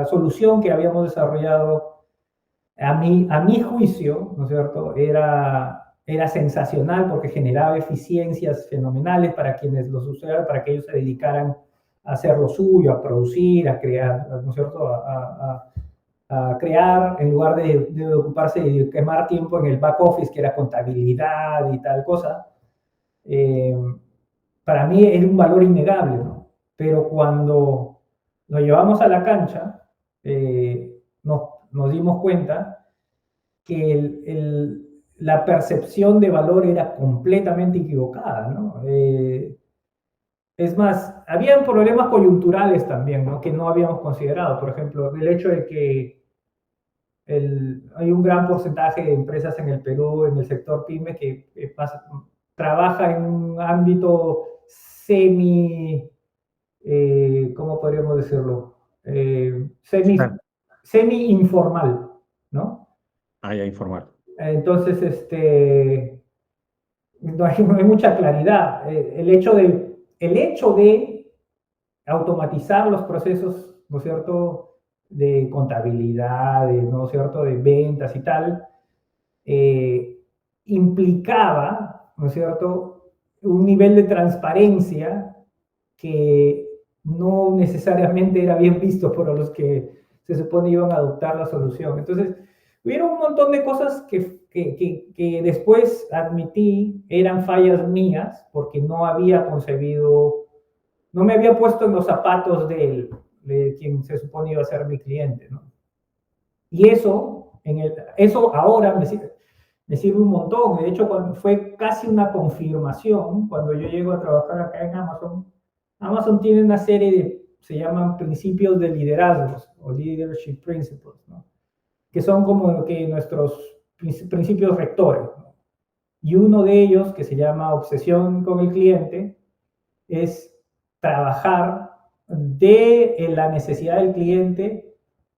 solución que habíamos desarrollado, a mi juicio, ¿no es cierto?, era sensacional porque generaba eficiencias fenomenales para quienes los usaran, para que ellos se dedicaran a hacer lo suyo, a producir, a crear, ¿no es cierto?, a crear, en lugar de ocuparse de quemar tiempo en el back office, que era contabilidad y tal cosa. eh, para mí era un valor innegable, ¿no? Pero cuando lo llevamos a la cancha, nos dimos cuenta que la percepción de valor era completamente equivocada, ¿no? Es más, habían problemas coyunturales también, ¿no?, que no habíamos considerado. Por ejemplo, el hecho de que hay un gran porcentaje de empresas en el Perú, en el sector PYME, que trabaja en un ámbito semi, ¿cómo podríamos decirlo? Ah, Semi informal, ¿no? ya informal. Entonces, no hay mucha claridad. El hecho de automatizar los procesos, ¿no es cierto?, de contabilidad, ¿no es cierto?, de ventas y tal, eh, implicaba, ¿no es cierto?, un nivel de transparencia que no necesariamente era bien visto por los que se supone iban a adoptar la solución. Entonces, hubieron un montón de cosas que después admití eran fallas mías porque no había concebido, no me había puesto en los zapatos de quien se supone iba a ser mi cliente, ¿no? Y eso ahora me sirve un montón. De hecho, fue casi una confirmación cuando yo llego a trabajar acá en Amazon. Amazon tiene una serie se llaman principios de liderazgos o leadership principles, ¿no?, que son como que nuestros principios rectores, ¿no? Y uno de ellos, que se llama obsesión con el cliente, es trabajar de la necesidad del cliente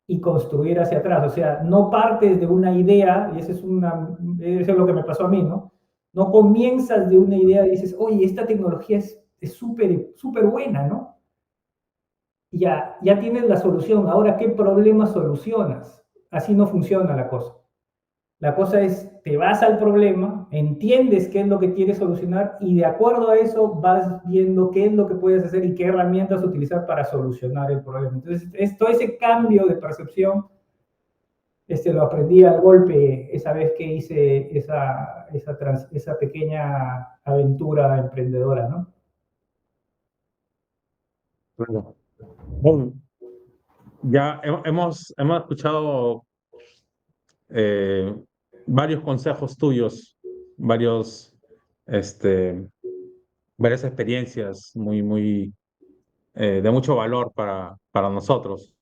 y construir hacia atrás. O sea, no partes de una idea, y eso es lo que me pasó a mí, ¿no? No comienzas de una idea y dices, oye, esta tecnología es súper buena, ¿no? Ya tienes la solución. Ahora, ¿qué problema solucionas? Así no funciona la cosa. La cosa es, te vas al problema, entiendes qué es lo que quieres solucionar y de acuerdo a eso vas viendo qué es lo que puedes hacer y qué herramientas utilizar para solucionar el problema. Entonces, todo ese cambio de percepción, lo aprendí al golpe esa vez que hice esa pequeña aventura emprendedora, ¿no? Bueno, bueno, ya hemos escuchado eh, varios consejos tuyos, varios, este, varias experiencias de mucho valor para nosotros.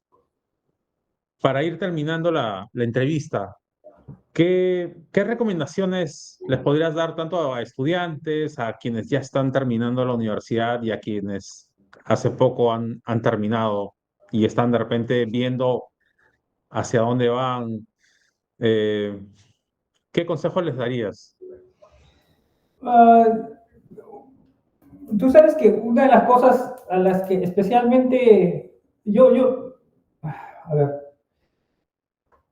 Para ir terminando la entrevista, ¿qué recomendaciones les podrías dar tanto a estudiantes, a quienes ya están terminando la universidad y a quienes hace poco han terminado y están de repente viendo hacia dónde van? Eh, ¿Qué consejos les darías? Uh, Tú sabes que una de las cosas a las que especialmente a ver,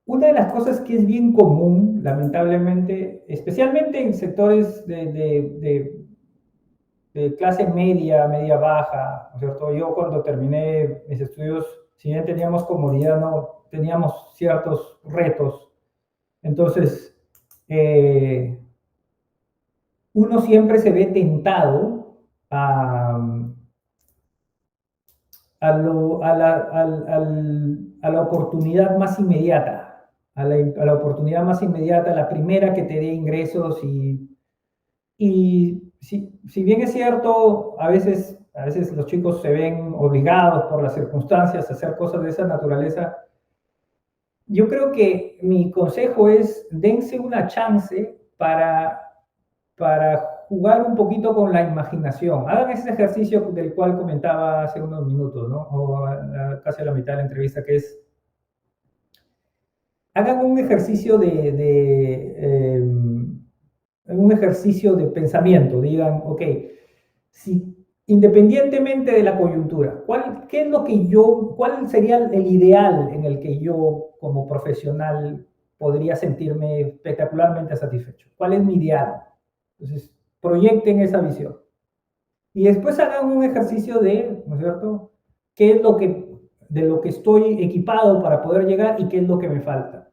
una de las cosas que es bien común, lamentablemente, especialmente en sectores de clase media, media baja, ¿no es cierto? Yo cuando terminé mis estudios, si bien teníamos comodidad, no teníamos ciertos retos. Entonces, uno siempre se ve tentado a, a la oportunidad más inmediata, a la oportunidad más inmediata, la primera que te dé ingresos y si bien es cierto, a veces los chicos se ven obligados por las circunstancias a hacer cosas de esa naturaleza, yo creo que mi consejo es dense una chance para jugar un poquito con la imaginación. Hagan ese ejercicio del cual comentaba hace unos minutos, ¿no? O casi a la mitad de la entrevista, que es, hagan un ejercicio un ejercicio de pensamiento. Digan, ok, si independientemente de la coyuntura, ¿qué es lo que cuál sería el ideal en el que yo como profesional podría sentirme espectacularmente satisfecho? ¿Cuál es mi ideal? Entonces, proyecten esa visión. Y después hagan un ejercicio ¿no es cierto? ¿Qué es de lo que estoy equipado para poder llegar y qué es lo que me falta?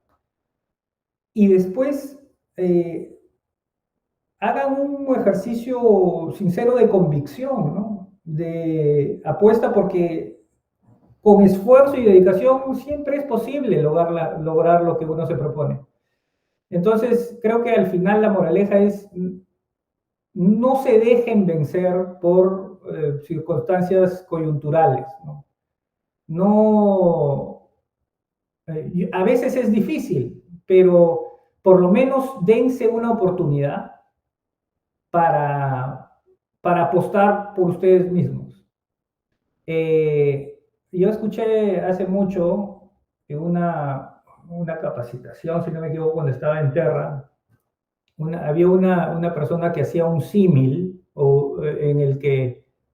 Y después hagan un ejercicio sincero de convicción, ¿no? De apuesta porque con esfuerzo y dedicación siempre es posible lograr lo que uno se propone. Entonces, creo que al final la moraleja es no se dejen vencer por circunstancias coyunturales, ¿no? No, a veces es difícil, pero por lo menos dense una oportunidad para, para apostar por ustedes mismos. Yo escuché hace mucho una capacitación, si no me equivoco, cuando estaba en Terra, había una persona que hacía un símil o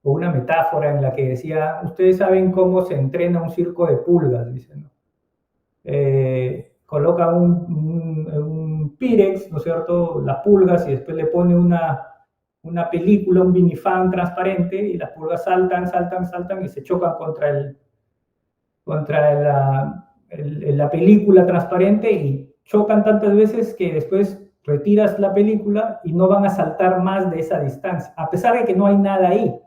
una metáfora en la que decía, ustedes saben cómo se entrena un circo de pulgas, dicen, ¿no? Coloca un Pirex, ¿no es cierto?, las pulgas y después le pone una película, un minifan transparente y las pulgas saltan y se chocan contra la película transparente y chocan tantas veces que después retiras la película y no van a saltar más de esa distancia, a pesar de que no hay nada ahí.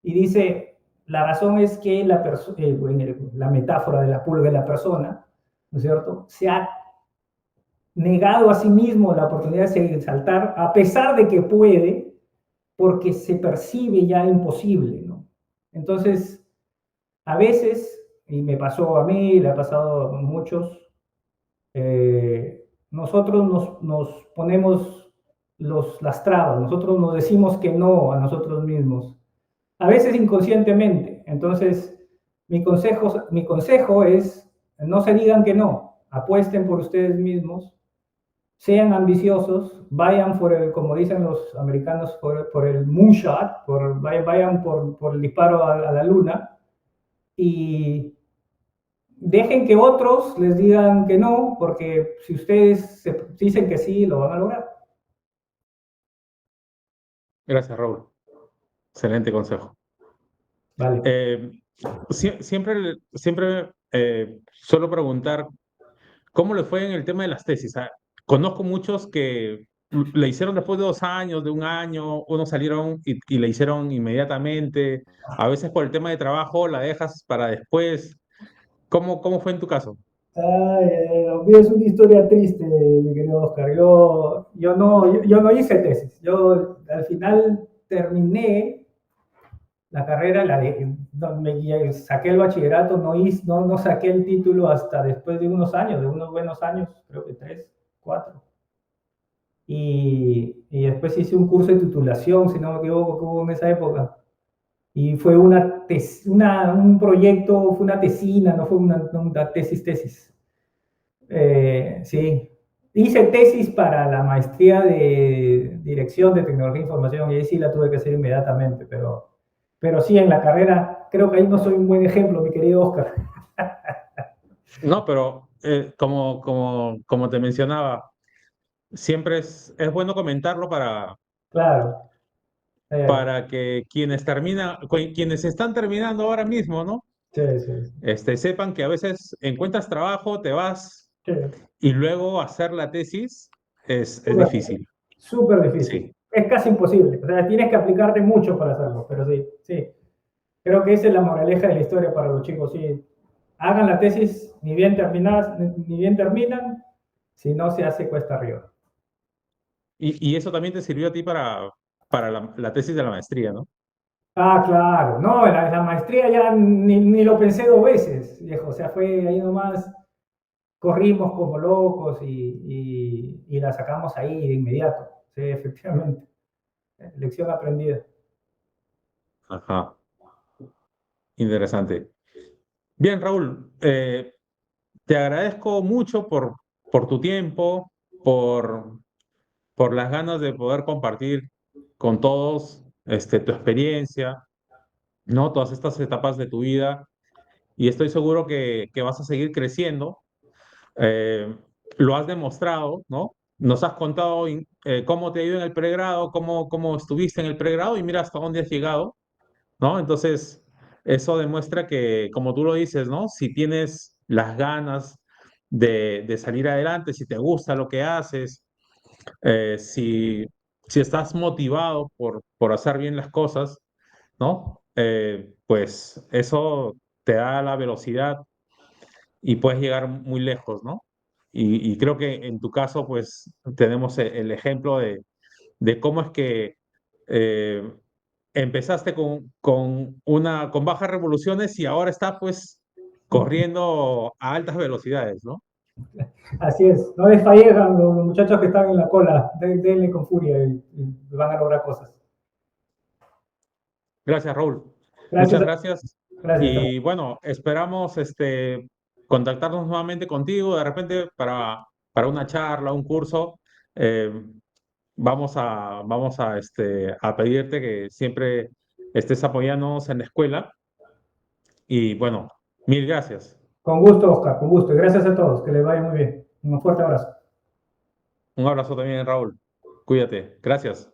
Y dice, la razón es que la metáfora de la pulga y la persona, ¿no es cierto?, se ha negado a sí mismo la oportunidad de saltar, a pesar de que puede, porque se percibe ya imposible, ¿no? Entonces, a veces, y me pasó a mí, le ha pasado a muchos, nosotros nos ponemos las trabas. Nosotros nos decimos que no a nosotros mismos, a veces inconscientemente. Entonces, mi consejo es, no se digan que no, apuesten por ustedes mismos, sean ambiciosos, vayan por el, como dicen los americanos, por el moonshot, vayan por el disparo a la luna, y dejen que otros les digan que no, porque si ustedes dicen que sí, lo van a lograr. Gracias, Raúl. Excelente consejo. Vale. Siempre suelo preguntar cómo le fue en el tema de las tesis. Conozco muchos que le hicieron después de 2 años, de un año, unos salieron y le hicieron inmediatamente. A veces por el tema de trabajo la dejas para después. ¿Cómo fue en tu caso? Ay, lo mío es una historia triste, mi querido Oscar. Yo no hice tesis. Yo al final terminé la carrera, saqué el bachillerato, no saqué el título hasta después de unos años, de unos buenos años, creo que 3, 4. Y después hice un curso de titulación, si no me equivoco, que hubo en esa época. Y fue un proyecto, fue una tesina, no fue una tesis. Sí, hice tesis para la maestría de Dirección de Tecnología e Información y ahí sí la tuve que hacer inmediatamente, pero sí, en la carrera creo que ahí no soy un buen ejemplo, mi querido Oscar. No, pero como te mencionaba, siempre es bueno comentarlo Claro, para que quienes están terminando ahora mismo, ¿no? sí, sí, Sepan que a veces encuentras trabajo, te vas sí. y luego hacer la tesis es Súper, difícil. súper difícil. Sí. Es casi imposible. O sea, tienes que aplicarte mucho para hacerlo, pero sí, sí. Creo que esa es la moraleja de la historia para los chicos, sí. Hagan la tesis, ni bien terminan, si no se hace cuesta arriba. Y eso también te sirvió a ti para la tesis de la maestría, ¿no? Ah, claro. No, la maestría ya ni lo pensé 2 veces, viejo. O sea, fue ahí nomás, corrimos como locos y la sacamos ahí de inmediato. Sí, efectivamente. Lección aprendida. Ajá, interesante. Bien, Raúl, te agradezco mucho por tu tiempo, por las ganas de poder compartir con todos tu experiencia, ¿no? Todas estas etapas de tu vida y estoy seguro que vas a seguir creciendo. Eh, lo has demostrado, ¿no? Nos has contado cómo te ha ido en el pregrado, cómo estuviste en el pregrado y mira hasta dónde has llegado, ¿no? Entonces, eso demuestra que, como tú lo dices, ¿no? Si tienes las ganas de salir adelante, si te gusta lo que haces, si estás motivado por hacer bien las cosas, ¿no? Pues eso te da la velocidad y puedes llegar muy lejos, ¿no? Y creo que en tu caso, pues tenemos el ejemplo de cómo es que eh, empezaste con bajas revoluciones y ahora estás pues corriendo a altas velocidades, ¿no? Así es. No desfallezcan los muchachos que están en la cola. Denle con furia y van a lograr cosas. Gracias, Raúl. Gracias. Muchas gracias. Gracias. Y bueno, esperamos contactarnos nuevamente contigo de repente para una charla, un curso. Eh, vamos a pedirte que siempre estés apoyándonos en la escuela. Y bueno, mil gracias. Con gusto, Oscar, con gusto. Y gracias a todos. Que les vaya muy bien. Un fuerte abrazo. Un abrazo también, Raúl. Cuídate. Gracias.